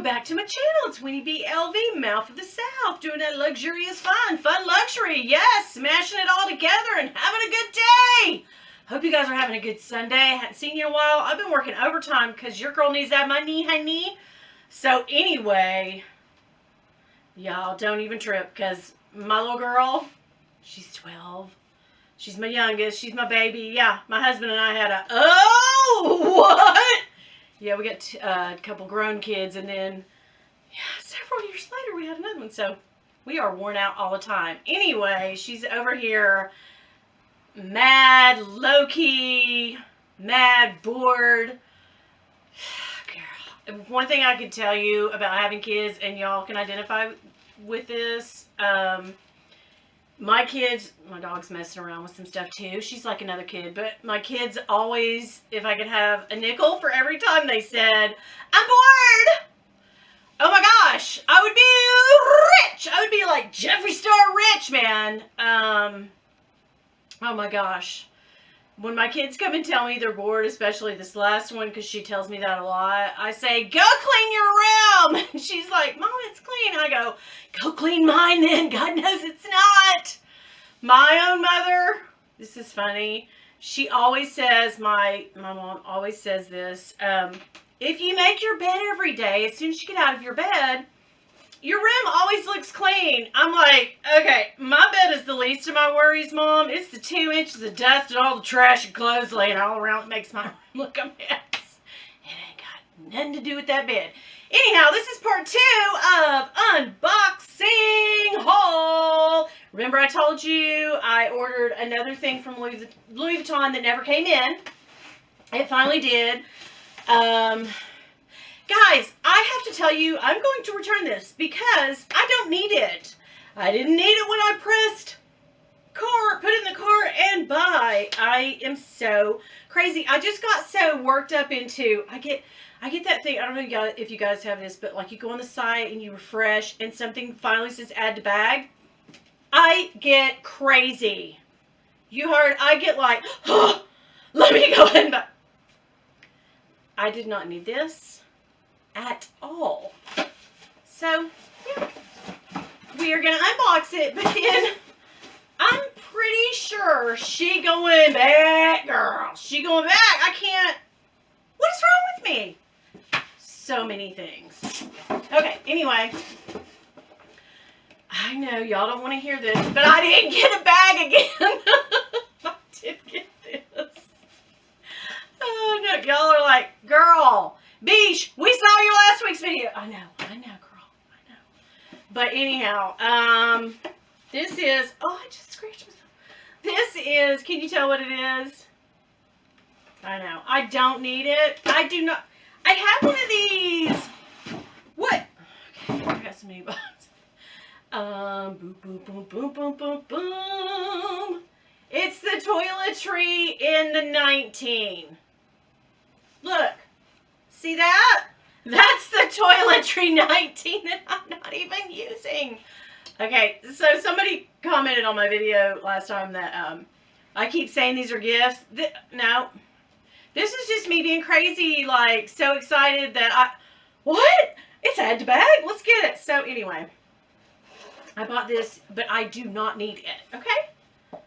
back to my channel. It's Winnie B. LV, Mouth of the South, doing that luxurious fun luxury. Yes, smashing it all together and having a good day. Hope you guys are having a good Sunday. I hadn't seen you in a while. I've been working overtime because your girl needs that money, honey. So anyway, y'all don't even trip because my little girl, she's 12. She's my youngest. She's my baby. Yeah, my husband and I had a, oh, what? Yeah, we got a couple grown kids, and then several years later we had another one. So we are worn out all the time. Anyway, she's over here mad, low-key, mad, bored. Girl, one thing I could tell you about having kids, and y'all can identify with this, my kids, my dog's messing around with some stuff too. She's like another kid, but my kids always, if I could have a nickel for every time they said, I'm bored. Oh my gosh, I would be rich. I would be like Jeffree Star rich, man. Oh my gosh. When my kids come and tell me they're bored, especially this last one, because she tells me that a lot, I say, go clean your room. And she's like, Mom, it's clean. And I go, go clean mine then. God knows it's not. My own mother, this is funny. She always says, my mom always says this, if you make your bed every day, as soon as you get out of your bed, your room always looks clean. I'm like, okay, my bed is the least of my worries, Mom. It's the 2 inches of dust and all the trash and clothes laying all around that makes my room look a mess. It ain't got nothing to do with that bed. Anyhow, this is part 2 of unboxing haul. Remember I told you I ordered another thing from Louis Vuitton that never came in. It finally did. Guys, I have to tell you, I'm going to return this because I don't need it. I didn't need it when I pressed put in the cart and buy. I am so crazy. I just got so worked up into, I get that thing, I don't know if you guys have this, but like you go on the site and you refresh and something finally says add to bag. I get crazy. You heard, I get like, oh, let me go ahead and buy. I did not need this at all. So, yeah, we are going to unbox it, but then I'm pretty sure she going back, girl. She going back. I can't. What is wrong with me? So many things. Okay, anyway. I know y'all don't want to hear this, but I didn't get a bag again. I did get this. Oh, no. Y'all are like, girl, Beesh, we saw your last week's video. I know, girl. I know. But anyhow, this is, oh, I just scratched myself. This is, can you tell what it is? I know. I don't need it. I do not. I have one of these. What? Okay, I got some new box. Boom, boom, boom, boom, boom, boom, boom. It's the toiletry in the 19. Look. See that? That's the toiletry 19 that I'm not even using. Okay, so somebody commented on my video last time that I keep saying these are gifts. No. This is just me being crazy, like so excited that what? It's add to bag? Let's get it. So anyway, I bought this, but I do not need it. Okay?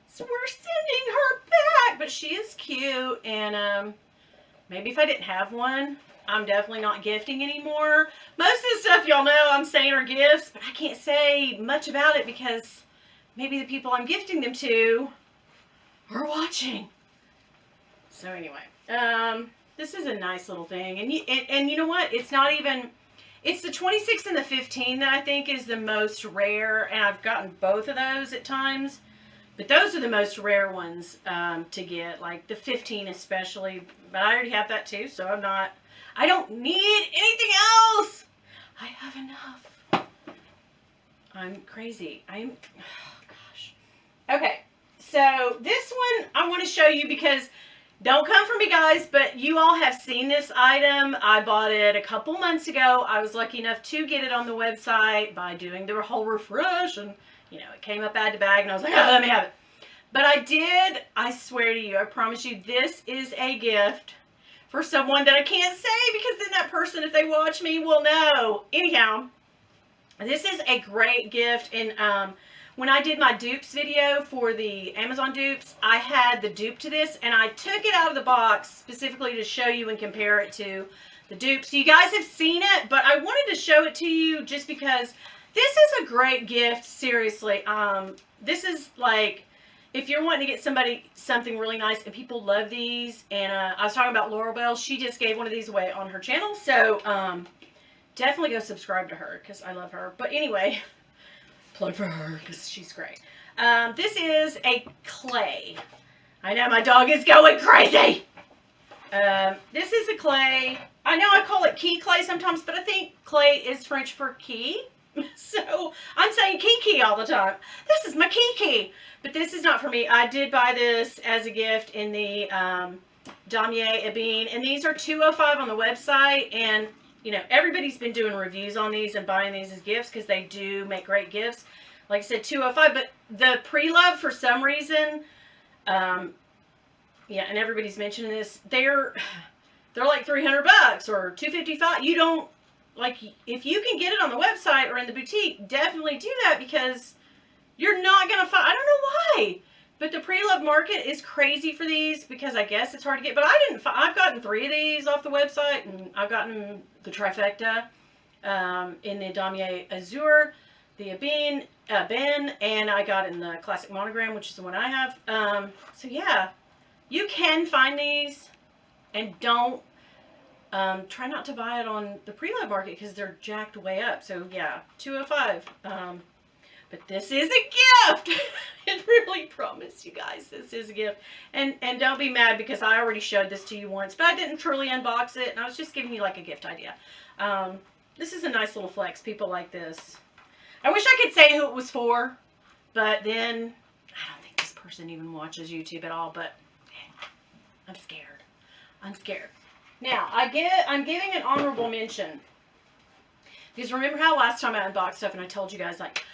So we're sending her back, but she is cute, and maybe if I didn't have one, I'm definitely not gifting anymore. Most of the stuff y'all know I'm saying are gifts, but I can't say much about it because maybe the people I'm gifting them to are watching. So anyway, this is a nice little thing. And you know what? It's not even, it's the 26 and the 15 that I think is the most rare, and I've gotten both of those at times. But those are the most rare ones to get, like the 15 especially. But I already have that too, so I don't need anything else. I have enough. I'm crazy. Oh gosh. Okay, so this one I want to show you because, don't come for me guys, but you all have seen this item. I bought it a couple months ago. I was lucky enough to get it on the website by doing the whole refresh, and you know, it came up add to bag, and I was like, oh, let me have it. But I swear to you, I promise you, this is a gift for someone that I can't say because then that person, if they watch me, will know. Anyhow, this is a great gift. And when I did my dupes video for the Amazon dupes, I had the dupe to this, and I took it out of the box specifically to show you and compare it to the dupe. So you guys have seen it, but I wanted to show it to you just because this is a great gift, seriously. This is like, if you're wanting to get somebody something really nice, and people love these, and I was talking about Laurel Bell, she just gave one of these away on her channel, so definitely go subscribe to her, because I love her. But anyway, plug for her, because she's great. This is a clay. I know my dog is going crazy! This is a clay. I know I call it key clay sometimes, but I think clay is French for key. So I'm saying Kiki all the time. This is my Kiki. But this is not for me. I did buy this as a gift in the Damier Ebene. And these are $205 on the website. And, you know, everybody's been doing reviews on these and buying these as gifts because they do make great gifts. Like I said, $205. But the pre-love, for some reason, yeah, and everybody's mentioning this, they're like $300 or $255. You don't, like, if you can get it on the website or in the boutique, definitely do that because you're not going to find, I don't know why, but the pre-love market is crazy for these because I guess it's hard to get, but I've gotten 3 of these off the website, and I've gotten the trifecta in the Damier Azur, the Ebene, Ben, and I got in the Classic Monogram, which is the one I have. So yeah, you can find these, and don't, try not to buy it on the pre-love market because they're jacked way up. So yeah, $205. But this is a gift. I really promise you guys this is a gift. And don't be mad because I already showed this to you once, but I didn't truly unbox it, and I was just giving you like a gift idea. This is a nice little flex. People like this. I wish I could say who it was for, but then I don't think this person even watches YouTube at all, but I'm scared. I'm scared. Now, I'm giving an honorable mention. Because remember how last time I unboxed stuff and I told you guys, like,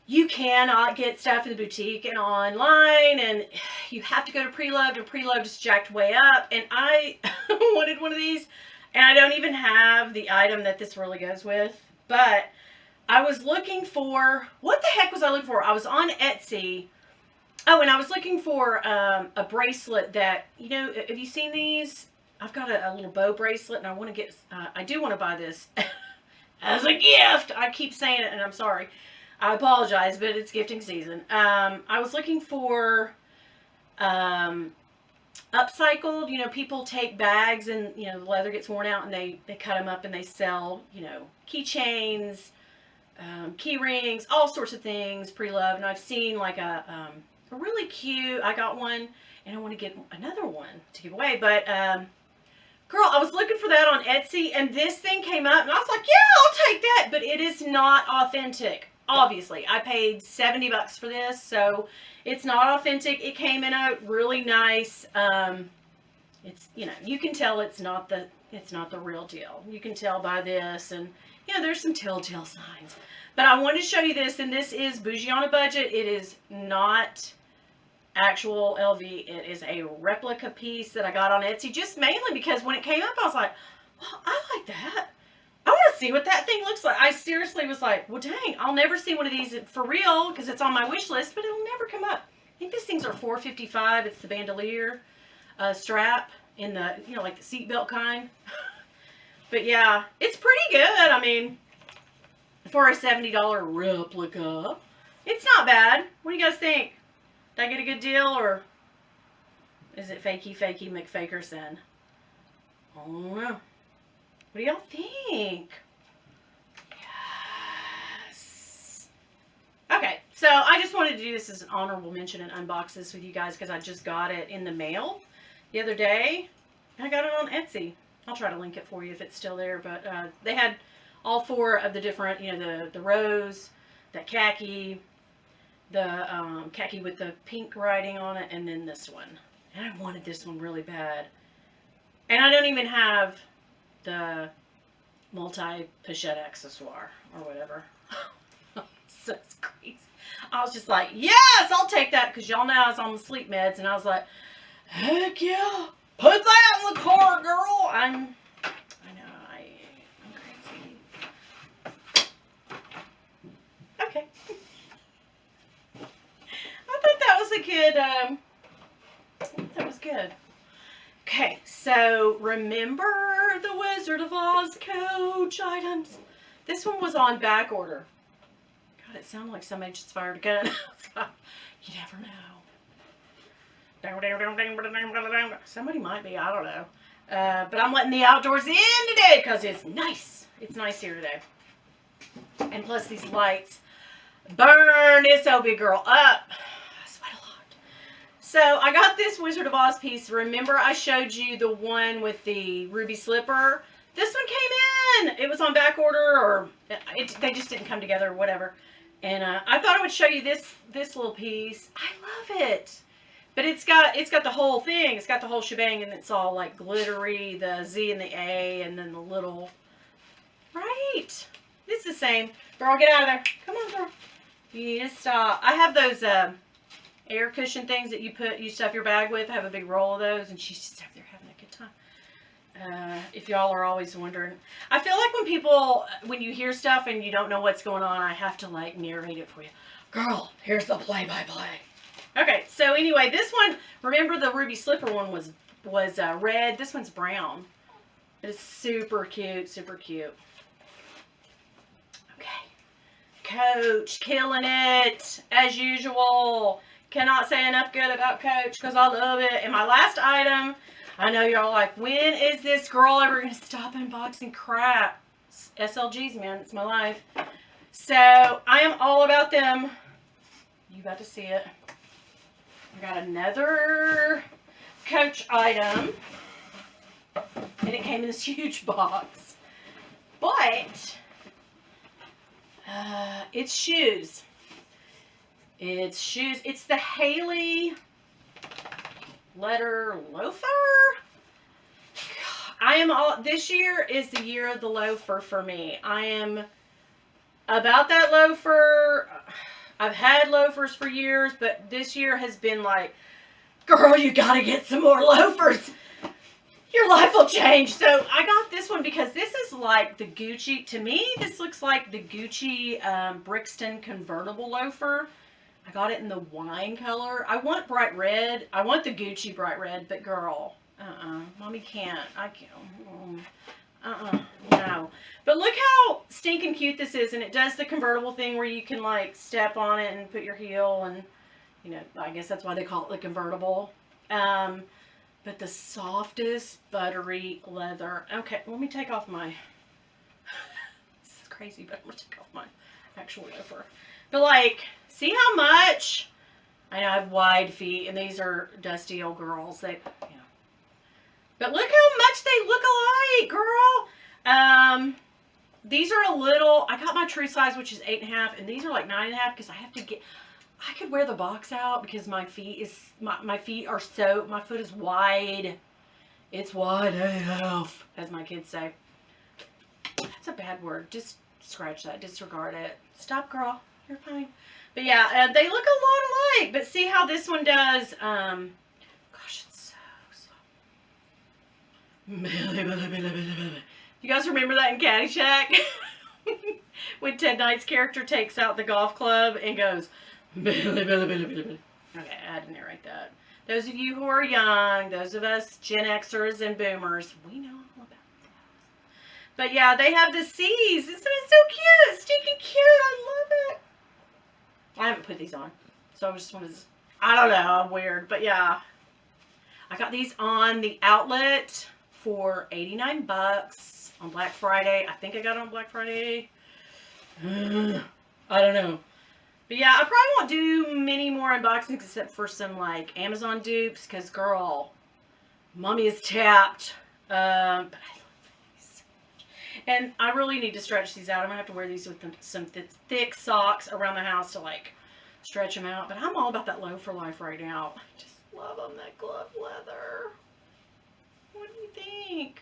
you cannot get stuff in the boutique and online, and you have to go to pre-loved, and pre-loved is jacked way up. And I wanted one of these, and I don't even have the item that this really goes with. But I was looking for, what the heck was I looking for? I was on Etsy. Oh, and I was looking for a bracelet that, you know, have you seen these? I've got a little bow bracelet, and I want to get, I do want to buy this as a gift. I keep saying it, and I'm sorry. I apologize, but it's gifting season. I was looking for upcycled, you know, people take bags and, you know, the leather gets worn out, and they cut them up and they sell, you know, keychains, key rings, all sorts of things, pre-loved. And I've seen like a really cute, I got one, and I want to get another one to give away, but girl, I was looking for that on Etsy, and this thing came up, and I was like, yeah, I'll take that, but it is not authentic. Obviously, I paid $70 for this, so it's not authentic. It came in a really nice, it's, you know, you can tell it's not the real deal. You can tell by this, and, you know, there's some telltale signs. But I wanted to show you this, and this is Bougie on a Budget. It is not actual LV. It is a replica piece that I got on Etsy, just mainly because when it came up, I was like, well, I like that. I want to see what that thing looks like. I seriously was like, well, dang, I'll never see one of these for real because it's on my wish list, but it'll never come up. I think these things are $4.55. It's the bandolier strap in the, you know, like the seatbelt kind. But yeah, it's pretty good. I mean, for a $70 replica, it's not bad. What do you guys think? Did I get a good deal, or is it fakey McFakerson? I don't know. What do y'all think? Yes. Okay, so I just wanted to do this as an honorable mention and unbox this with you guys because I just got it in the mail the other day. And I got it on Etsy. I'll try to link it for you if it's still there, but they had all 4 of the different, you know, the rose, the khaki, the khaki with the pink writing on it, and then this one. And I wanted this one really bad. And I don't even have the multi-pochette accessoire or whatever. So it's crazy. I was just like, yes, I'll take that, because y'all know I was on the sleep meds, and I was like, heck yeah, Put that in the car, girl. I'm crazy. Okay. I thought that was a good, that was good. Okay, so remember the Wizard of Oz Coach items. This one was on back order. God, it sounded like somebody just fired a gun. You never know. Somebody might be, I don't know. But I'm letting the outdoors in today because it's nice. It's nice here today. And plus these lights burn this OB girl up. I sweat a lot. So I got this Wizard of Oz piece. Remember I showed you the one with the ruby slipper? This one came in. It was on back order, or they just didn't come together or whatever. And I thought I would show you this little piece. I love it. But it's got the whole thing. It's got the whole shebang, and it's all like glittery, the Z and the A, and then the little, right? It's the same. Girl, get out of there. Come on, girl. You need to stop. I have those air cushion things that you stuff your bag with. I have a big roll of those, and she's just over there having a good time. If y'all are always wondering. I feel like when you hear stuff and you don't know what's going on, I have to like narrate it for you. Girl, here's the play-by-play. Okay, so anyway, this one, remember the ruby slipper one was red. This one's brown. It's super cute, super cute. Okay. Coach, killing it, as usual. Cannot say enough good about Coach because I love it. And my last item, I know y'all like, when is this girl ever going to stop unboxing crap? SLGs, man, it's my life. So, I am all about them. You got to see it. I got another Coach item. And it came in this huge box. But, it's shoes. It's shoes. It's the Haley leather loafer. This year is the year of the loafer for me. I am about that loafer. I've had loafers for years, but this year has been like, girl, you gotta get some more loafers. Your life will change. So I got this one because this is like the Gucci, to me, this looks like the Gucci Brixton convertible loafer. I got it in the wine color. I want bright red. I want the Gucci bright red, but girl, mommy can't. I can't. No. But look how stinking cute this is, and it does the convertible thing where you can like step on it and put your heel, and you know, I guess that's why they call it the convertible. But the softest buttery leather. Okay, let me take off my, this is crazy, but I'm gonna take off my actual loafer. But like, see how much, I know I have wide feet, and these are dusty old girls. They, you know. But look how much they look alike, girl. These are a little, I got my true size, which is 8.5, and these are like 9.5 because I have to get, I could wear the box out because my feet are so, my foot is wide. It's wide AF, as my kids say. That's a bad word. Just scratch that. Disregard it. Stop, girl. You're fine. But yeah, they look a lot alike. But see how this one does. Gosh, it's so soft. You guys remember that in Caddyshack? When Ted Knight's character takes out the golf club and goes, okay, I had to narrate that. Those of you who are young, those of us Gen Xers and Boomers, we know all about those. But yeah, they have the C's. Isn't it so cute? It's stinking cute. I love it. I haven't put these on, so I just wanted to, I don't know, I'm weird. But yeah, I got these on the outlet for 89 bucks on Black Friday. I think I got it on Black Friday. I don't know. But yeah, I probably won't do many more unboxings except for some like Amazon dupes because girl, mommy is tapped. But I love these. And I really need to stretch these out. I'm going to have to wear these with some thick socks around the house to like stretch them out. But I'm all about that loafer life right now. I just love them, that glove leather. What do you think?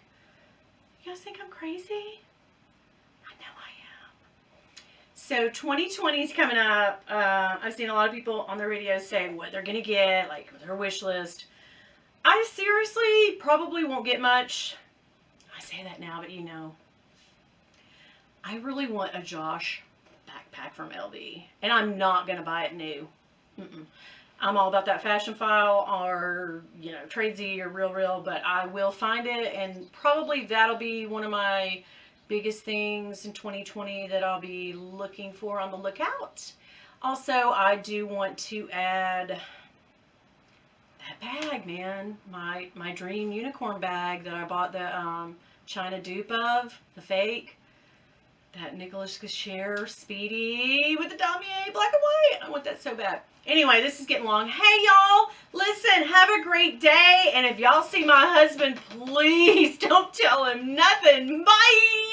You guys think I'm crazy? I know I am. So 2020 is coming up. I've seen a lot of people on their videos say what they're going to get, like their wish list. I seriously probably won't get much. I say that now, but you know, I really want a Josh backpack from LV, and I'm not going to buy it new. Mm-mm. I'm all about that Fashion File or, you know, Tradesy or Real, but I will find it, and probably that'll be one of my biggest things in 2020 that I'll be looking for on the lookout. Also, I do want to add that bag, man. My dream unicorn bag that I bought the China dupe of, the fake. That Nicholas Cachere Speedy with the damier black and white. I want that so bad. Anyway, this is getting long. Hey, y'all. Listen, have a great day. And if y'all see my husband, please don't tell him nothing. Bye.